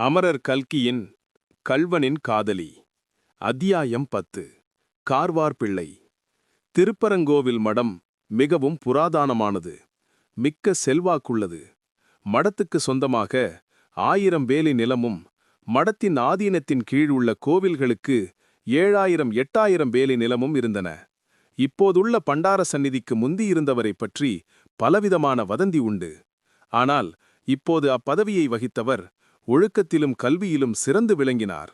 அமரர் கல்கியின் கள்வனின் காதலி அத்தியாயம் 10 கார்வார் பிள்ளை. திருப்பரங்கோவில் மடம் மிகவும் புராதானமானது, மிக்க செல்வாக்குள்ளது. மடத்துக்கு சொந்தமாக 1000 வேலி நிலமும், மடத்தின் ஆதீனத்தின் கீழ் உள்ள கோவில்களுக்கு 7000-8000 வேலி நிலமும் இருந்தன. இப்போதுள்ள பண்டார சந்நிதிக்கு முந்தியிருந்தவரை பற்றி பலவிதமான வதந்தி உண்டு. ஆனால் இப்போது அப்பதவியை வகித்தவர் ஒழுக்கத்திலும் கல்வியிலும் சிறந்து விளங்கினார்.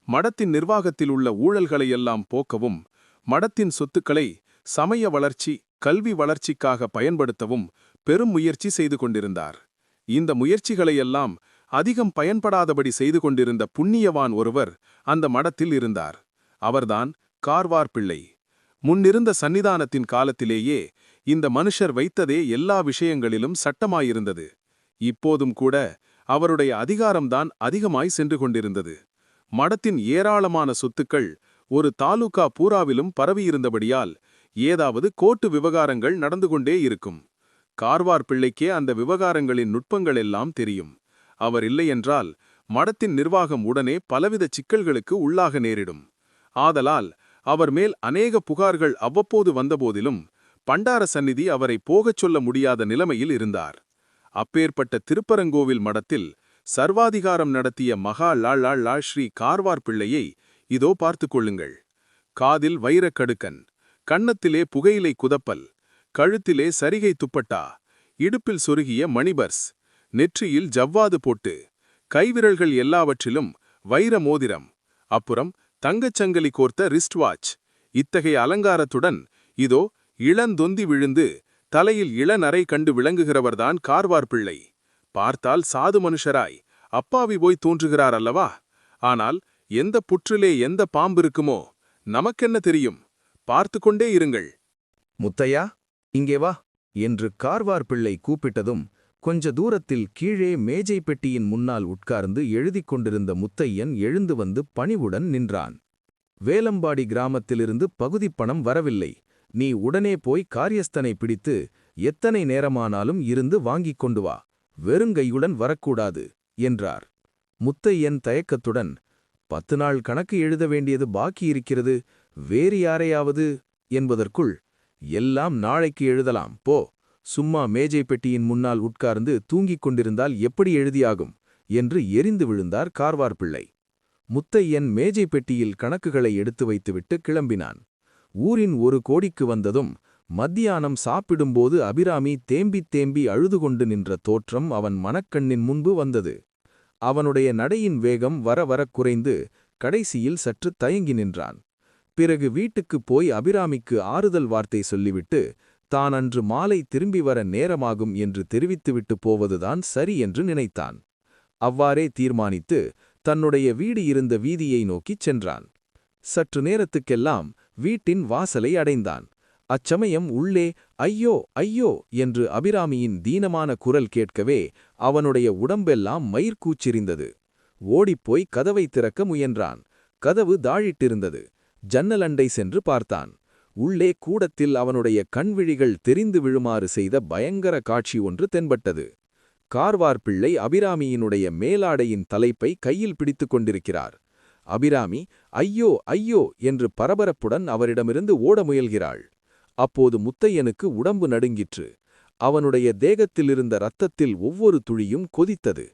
மடத்தின் நிர்வாகத்தில் உள்ள ஊழல்களையெல்லாம் போக்கவும், மடத்தின் சொத்துக்களை சமய வளர்ச்சி, கல்வி வளர்ச்சிக்காக பயன்படுத்தவும் பெரும் முயற்சி செய்து கொண்டிருந்தார். இந்த முயற்சிகளையெல்லாம் அதிகம் பயன்படாதபடி செய்து கொண்டிருந்த புண்ணியவான் ஒருவர் அந்த மடத்தில் இருந்தார். அவர்தான் கார்வார் பிள்ளை. முன்னிருந்த சந்நிதானத்தின் காலத்திலேயே இந்த மனுஷர் வைத்ததே எல்லா விஷயங்களிலும் சட்டமாயிருந்தது. இப்போதும் கூட அவருடைய அதிகாரம்தான் அதிகமாய் சென்று கொண்டிருந்தது. மடத்தின் ஏராளமான சொத்துக்கள் ஒரு தாலுகா பூராவிலும் பரவியிருந்தபடியால் ஏதாவது கோர்ட்டு விவகாரங்கள் நடந்து கொண்டே இருக்கும். கார்வார் பிள்ளைக்கே அந்த விவகாரங்களின் நுட்பங்களெல்லாம் தெரியும். அவர் இல்லையென்றால் மடத்தின் நிர்வாகம் உடனே பலவித சிக்கல்களுக்கு உள்ளாக நேரிடும். ஆதலால் அவர் மேல் அநேக புகார்கள் அவ்வப்போது வந்தபோதிலும் பண்டார சந்நிதி அவரை போகச் சொல்ல முடியாத நிலைமையில் இருந்தார். அப்பேற்பட்ட திருப்பரங்கோவில் மடத்தில் சர்வாதிகாரம் நடத்திய மகா லாள் ஸ்ரீ கார்வார் பிள்ளையை இதோ பார்த்து கொள்ளுங்கள். காதில் வைரக்கடுக்கன், கன்னத்திலே புகையிலை குதப்பல், கழுத்திலே சரிகை துப்பட்டா, இடுப்பில் சொருகிய மணிபர்ஸ், நெற்றியில் ஜவ்வாது போட்டு, கைவிரல்கள் எல்லாவற்றிலும் வைர மோதிரம், அப்புறம் தங்கச்சங்கலி கோர்த்த ரிஸ்ட் வாட்ச். இத்தகைய அலங்காரத்துடன் இதோ இளந்தொந்தி விழுந்து தலையில் இளநரை கண்டு விளங்குகிறவர்தான் கார்வார் பிள்ளை. பார்த்தால் சாது மனுஷராய் அப்பாவி போய் தோன்றுகிறார் அல்லவா? ஆனால் எந்த புற்றிலே எந்த பாம்பு இருக்குமோ நமக்கென்ன தெரியும்? பார்த்து கொண்டே இருங்கள். முத்தையா, இங்கே வா என்று கார்வார் பிள்ளை கூப்பிட்டதும் கொஞ்ச தூரத்தில் கீழே மேஜை பெட்டியின் முன்னால் உட்கார்ந்து எழுதிக் கொண்டிருந்த முத்தையன் எழுந்து வந்து பணிவுடன் நின்றான். வேலம்பாடி கிராமத்திலிருந்து பகுதிப் பணம் வரவில்லை. நீ உடனே போய் காரியஸ்தனை பிடித்து எத்தனை நேரமானாலும் இருந்து வாங்கிக் கொண்டு வா, வெறுங்கையுடன் வரக்கூடாது என்றார். முத்தையன் தயக்கத்துடன், 10 நாள் கணக்கு எழுத வேண்டியது பாக்கி இருக்கிறது, வேறு யாரையாவது என்பதற்குள், எல்லாம் நாளைக்கு எழுதலாம் போ, சும்மா மேஜை பெட்டியின் முன்னால் உட்கார்ந்து தூங்கிக் கொண்டிருந்தால் எப்படி எழுதியாகும் என்று எரிந்து விழுந்தார் கார்வார் பிள்ளை. முத்தையன் மேஜை பெட்டியில் கணக்குகளை எடுத்து வைத்துவிட்டு கிளம்பினான். ஊரின் 1 கோடிக்கு வந்ததும் மத்தியானம் சாப்பிடும்போது அபிராமி தேம்பித் தேம்பி அழுது கொண்டு நின்ற தோற்றம் அவன் மனக்கண்ணின் முன்பு வந்தது. அவனுடைய நடையின் வேகம் வர வரக் குறைந்து கடைசியில் சற்று தயங்கி நின்றான். பிறகு வீட்டுக்குப் போய் அபிராமிக்கு ஆறுதல் வார்த்தை சொல்லிவிட்டு தான் அன்று மாலை திரும்பி வர நேரமாகும் என்று தெரிவித்துவிட்டு போவதுதான் சரி என்று நினைத்தான். அவ்வாறே தீர்மானித்து தன்னுடைய வீடு இருந்த வீதியை நோக்கிச் சென்றான். சற்று நேரத்துக்கெல்லாம் வீட்டின் வாசலை அடைந்தான். அச்சமயம் உள்ளே ஐயோ ஐயோ என்று அபிராமியின் தீனமான குரல் கேட்கவே அவனுடைய உடம்பெல்லாம் மயிர்கூச்சிரிந்தது. ஓடிப்போய் கதவை திறக்க முயன்றான். கதவு தாழிட்டிருந்தது. ஜன்னலண்டை சென்று பார்த்தான். உள்ளே கூடத்தில் அவனுடைய கண்விழிகள் தெரிந்து விழுமாறு செய்த பயங்கர காட்சி ஒன்று தென்பட்டது. கார்வார் பிள்ளை அபிராமியினுடைய மேலாடையின் தலைப்பை கையில் பிடித்துக் கொண்டிருக்கிறார். அபிராமி ஐயோ ஐயோ என்று பரபரப்புடன் அவரிடமிருந்து ஓட முயல்கிறாள். அப்போது முத்தையனுக்கு உடம்பு நடுங்கிற்று. அவனுடைய தேகத்திலிருந்த இரத்தத்தில் ஒவ்வொரு துளியும் கொதித்தது.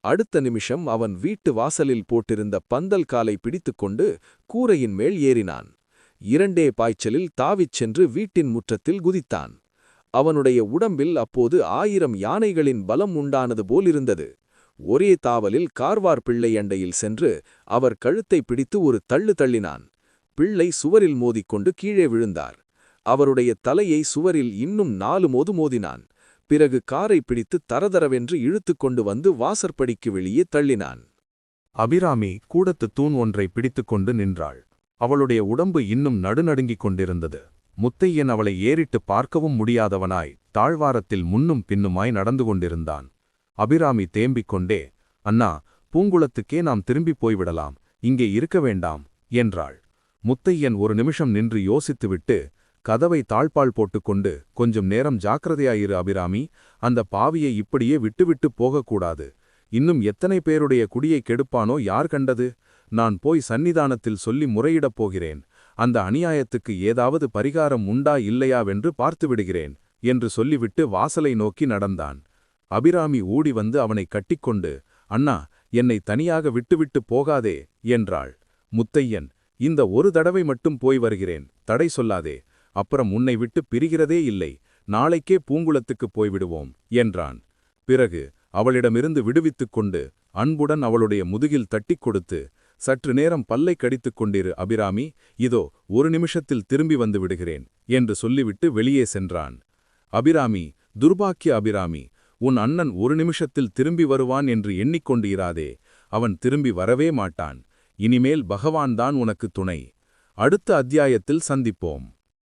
அடுத்த நிமிஷம் அவன் வீட்டு வாசலில் போட்டிருந்த பந்தல் காலை பிடித்துக்கொண்டு கூரையின் மேல் ஏறினான். 2 பாய்ச்சலில் தாவிச் சென்று வீட்டின் முற்றத்தில் குதித்தான். அவனுடைய உடம்பில் அப்போது 1000 யானைகளின் பலம் உண்டானது போலிருந்தது. ஒரே தாவலில் கார்வார் பிள்ளை அண்டையில் சென்று அவர் கழுத்தை பிடித்து ஒரு தள்ளு தள்ளினான். பிள்ளை சுவரில் மோதிக்கொண்டு கீழே விழுந்தார். அவருடைய தலையை சுவரில் இன்னும் 4 மோது மோதினான். பிறகு காரை பிடித்து தரதரவென்று இழுத்து கொண்டு வந்து வாசற்படிக்கு வெளியே தள்ளினான். அபிராமி கூடத்து தூண் ஒன்றை பிடித்துக்கொண்டு நின்றாள். அவளுடைய உடம்பு இன்னும் நடுநடுங்கிக் கொண்டிருந்தது. முத்தையன் அவளை ஏறிட்டு பார்க்கவும் முடியாதவனாய் தாழ்வாரத்தில் முன்னும் பின்னுமாய் நடந்து கொண்டிருந்தான். அபிராமி தேம்பிக் கொண்டே, அண்ணா, பூங்குளத்துக்கே நாம் திரும்பிப் போய்விடலாம், இங்கே இருக்க வேண்டாம் என்றாள். முத்தையன் ஒரு நிமிஷம் நின்று யோசித்துவிட்டு கதவை தாழ்பால் போட்டுக்கொண்டு, கொஞ்சம் நேரம் ஜாக்கிரதையாயிரு அபிராமி, அந்த பாவியை இப்படியே விட்டுவிட்டு போகக்கூடாது, இன்னும் எத்தனை பேருடைய குடியை கெடுப்பானோ யார் கண்டது? நான் போய் சந்நிதானத்தில் சொல்லி முறையிடப் போகிறேன். அந்த அநியாயத்துக்கு ஏதாவது பரிகாரம் உண்டா இல்லையாவென்று பார்த்துவிடுகிறேன் என்று சொல்லிவிட்டு வாசலை நோக்கி நடந்தான். அபிராமி ஓடி வந்து அவனைக் கட்டிக்கொண்டு, அண்ணா, என்னை தனியாக விட்டுவிட்டு போகாதே என்றாள். முத்தையன், இந்த ஒரு தடவை மட்டும் போய் வருகிறேன், தடை சொல்லாதே, அப்புறம் உன்னை விட்டு பிரிகிறதே இல்லை, நாளைக்கே பூங்குளத்துக்குப் போய்விடுவோம் என்றான். பிறகு அவளிடமிருந்து விடுவித்துக் கொண்டு அன்புடன் அவளுடைய முதுகில் தட்டிக் கொடுத்து, சற்று நேரம் பல்லை கடித்துக் கொண்டிரு அபிராமி, இதோ ஒரு நிமிஷத்தில் திரும்பி வந்து விடுகிறேன் என்று சொல்லிவிட்டு வெளியே சென்றான். அபிராமி, துர்பாக்கிய அபிராமி, உன் அண்ணன் ஒரு நிமிஷத்தில் திரும்பி வருவான் என்று எண்ணிக்கொண்டு இராதே. அவன் திரும்பி வரவே மாட்டான். இனிமேல் பகவான்தான் உனக்கு துணை. அடுத்த அத்தியாயத்தில் சந்திப்போம்.